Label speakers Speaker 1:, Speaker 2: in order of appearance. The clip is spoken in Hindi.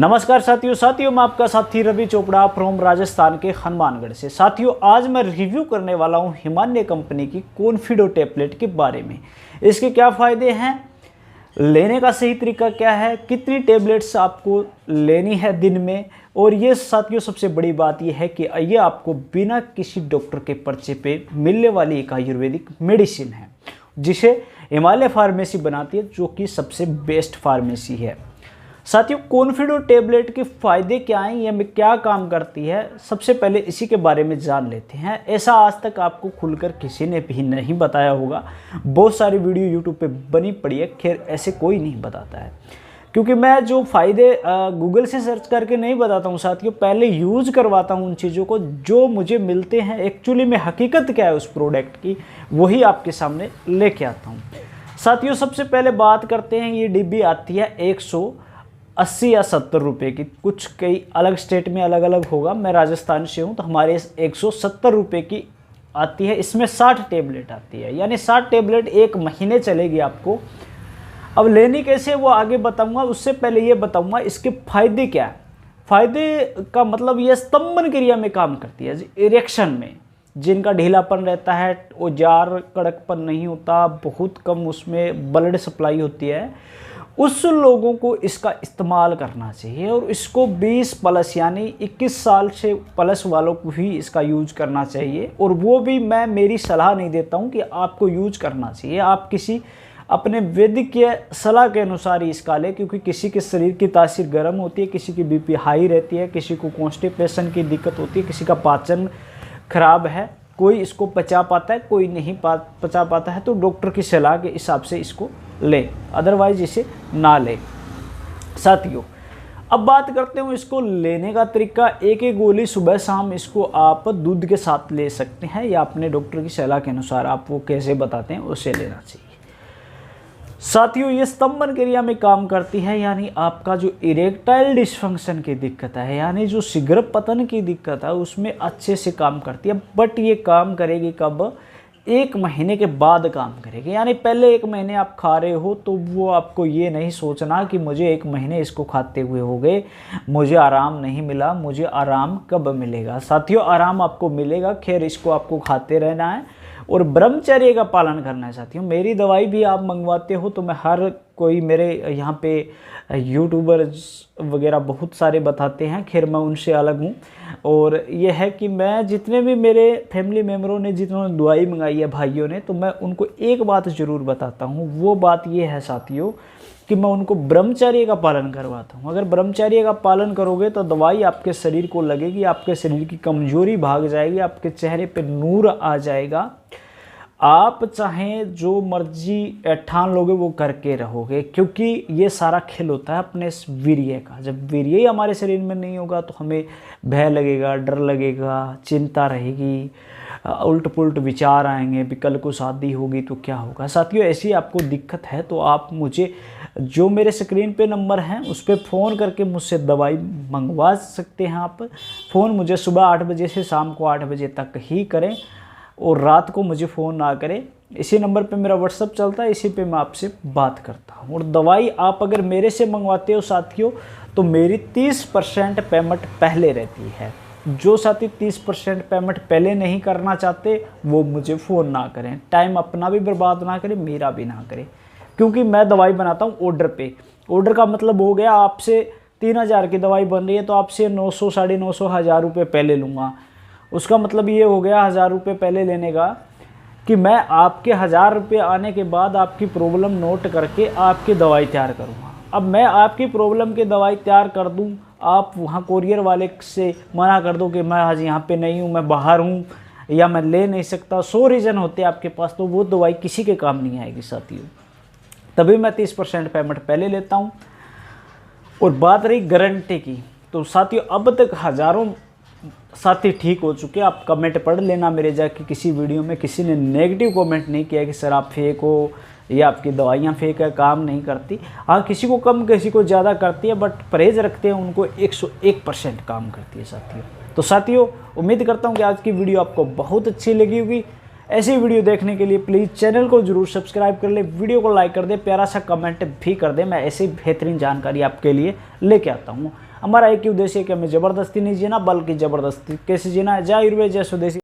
Speaker 1: नमस्कार साथियों मैं आपका साथी रवि चोपड़ा फ्रॉम राजस्थान के हनुमानगढ़ से। साथियों आज मैं रिव्यू करने वाला हूं हिमालय कंपनी की कॉन्फिडो टैबलेट के बारे में। इसके क्या फ़ायदे हैं, लेने का सही तरीका क्या है, कितनी टैबलेट्स आपको लेनी है दिन में, और ये साथियों सबसे बड़ी बात ये है कि ये आपको बिना किसी डॉक्टर के पर्चे पे मिलने वाली एक आयुर्वेदिक मेडिसिन है जिसे हिमालय फार्मेसी बनाती है, जो कि सबसे बेस्ट फार्मेसी है। साथियों कॉन्फिडो टैबलेट के फ़ायदे क्या हैं, ये क्या काम करती है, सबसे पहले इसी के बारे में जान लेते हैं। ऐसा आज तक आपको खुलकर किसी ने भी नहीं बताया होगा। बहुत सारी वीडियो यूट्यूब पे बनी पड़ी है, खैर ऐसे कोई नहीं बताता है, क्योंकि मैं जो फ़ायदे गूगल से सर्च करके नहीं बताता हूँ साथियों, पहले यूज़ करवाता हूँ उन चीज़ों को जो मुझे मिलते हैं। एक्चुअली में हकीकत क्या है उस प्रोडक्ट की, वही आपके सामने लेके आता हूँ। साथियों सबसे पहले बात करते हैं, ये डिब्बी आती है 180 या 70 रुपये की, कुछ कई अलग स्टेट में अलग अलग होगा। मैं राजस्थान से हूँ तो हमारे 170 रुपये की आती है। इसमें 60 टैबलेट आती है, यानी 60 टैबलेट एक महीने चलेगी आपको। अब लेनी कैसे वो आगे बताऊंगा, उससे पहले ये बताऊंगा इसके फ़ायदे क्या है। फ़ायदे का मतलब ये स्तंभन क्रिया में काम करती है, इरेक्शन में, जिनका ढीलापन रहता है, औजार कड़कपन नहीं होता, बहुत कम उसमें ब्लड सप्लाई होती है, उस लोगों को इसका इस्तेमाल करना चाहिए। और इसको 20 प्लस यानी 21 साल से प्लस वालों को भी इसका यूज करना चाहिए। और वो भी मैं मेरी सलाह नहीं देता हूँ कि आपको यूज करना चाहिए, आप किसी अपने वैद्यकीय सलाह के अनुसार ही इसका लें, क्योंकि किसी के शरीर की तासीर गर्म होती है, किसी की बीपी हाई रहती है, किसी को कॉन्स्टिपेशन की दिक्कत होती है, किसी का पाचन खराब है, कोई इसको पचा पाता है, कोई नहीं पचा पाता है, तो डॉक्टर की सलाह के हिसाब से इसको ले, अदरवाइज इसे ना ले। साथियों अब बात करते हैं इसको लेने का तरीका। एक एक गोली सुबह शाम इसको आप दूध के साथ ले सकते हैं, या अपने डॉक्टर की सलाह के अनुसार आप वो कैसे बताते हैं उसे लेना चाहिए। साथियों ये स्तंभन क्रिया में काम करती है, यानी आपका जो इरेक्टाइल डिस्फंक्शन की दिक्कत है, यानी जो शीघ्र पतन की दिक्कत है, उसमें अच्छे से काम करती है। बट ये काम करेगी कब, 1 महीने के बाद काम करेगी। यानी पहले 1 महीने आप खा रहे हो तो वो आपको ये नहीं सोचना कि मुझे 1 महीने इसको खाते हुए हो गए, मुझे आराम नहीं मिला, मुझे आराम कब मिलेगा। साथियों आराम आपको मिलेगा, खैर इसको आपको खाते रहना है और ब्रह्मचर्य का पालन करना है। साथियों मेरी दवाई भी आप मंगवाते हो तो मैं हर कोई, मेरे यहाँ पे यूट्यूबर्स वगैरह बहुत सारे बताते हैं, खैर मैं उनसे अलग हूँ। और ये है कि मैं जितने भी मेरे फैमिली मेम्बरों ने जिन्होंने दवाई मंगाई है भाइयों ने, तो मैं उनको एक बात ज़रूर बताता हूँ। वो बात ये है साथियों कि मैं उनको ब्रह्मचर्य का पालन करवाता हूँ। अगर ब्रह्मचर्य का पालन करोगे तो दवाई आपके शरीर को लगेगी, आपके शरीर की कमजोरी भाग जाएगी, आपके चेहरे पे नूर आ जाएगा, आप चाहें जो मर्जी ठान लोगे वो करके रहोगे। क्योंकि ये सारा खेल होता है अपने वीर्य का। जब वीर्य ही हमारे शरीर में नहीं होगा तो हमें भय लगेगा, डर लगेगा, चिंता रहेगी, उल्ट पुल्ट विचार आएंगे, भी कल को शादी होगी तो क्या होगा। साथियों ऐसी आपको दिक्कत है तो आप मुझे, जो मेरे स्क्रीन पे नंबर हैं उस पर फ़ोन करके मुझसे दवाई मंगवा सकते हैं। आप फ़ोन मुझे सुबह 8 बजे से शाम को 8 बजे तक ही करें, और रात को मुझे फ़ोन ना करें। इसी नंबर पे मेरा व्हाट्सअप चलता है, इसी पे मैं आपसे बात करता हूँ। और दवाई आप अगर मेरे से मंगवाते हो साथियों तो मेरी 30% पेमेंट पहले रहती है। जो साथी 30% पेमेंट पहले नहीं करना चाहते वो मुझे फ़ोन ना करें, टाइम अपना भी बर्बाद ना करें, मेरा भी ना करें, क्योंकि मैं दवाई बनाता हूँ ऑर्डर पे। ऑर्डर का मतलब हो गया, आपसे 3000 की दवाई बन रही है तो आपसे 900, 950, 1000 रुपये पहले लूँगा। उसका मतलब ये हो गया 1000 रुपये पहले लेने का, कि मैं आपके 1000 रुपये आने के बाद आपकी प्रॉब्लम नोट करके आपकी दवाई तैयार करूँगा। अब मैं आपकी प्रॉब्लम की दवाई तैयार कर दूँ, आप वहाँ कोरियर वाले से मना कर दो कि मैं आज यहाँ पे नहीं हूँ, मैं बाहर हूँ, या मैं ले नहीं सकता, 100 रीज़न होते हैं आपके पास, तो वो दवाई किसी के काम नहीं आएगी साथियों। तभी मैं 30% पेमेंट पहले लेता हूँ। और बात रही गारंटी की, तो साथियों अब तक हज़ारों साथी ठीक हो चुके। आप कमेंट पढ़ लेना मेरे जाके, किसी वीडियो में किसी ने नेगेटिव कमेंट नहीं किया कि सर आप फेक हो या आपकी दवाइयाँ फेक है, काम नहीं करती। हाँ किसी को कम किसी को ज़्यादा करती है, बट परहेज रखते हैं उनको 101% काम करती है साथियों। तो साथियों उम्मीद करता हूँ कि आज की वीडियो आपको बहुत अच्छी लगी होगी। ऐसी वीडियो देखने के लिए प्लीज़ चैनल को जरूर सब्सक्राइब कर ले, वीडियो को लाइक कर दे, प्यारा सा कमेंट भी कर दे। मैं ऐसी बेहतरीन जानकारी आपके लिए लेके आता हूँ। हमारा एक ही उद्देश्य है कि हमें ज़बरदस्ती नहीं जीना, बल्कि ज़बरदस्ती कैसे जीना है। जय आयुर्वेद, जय स्वदेशी।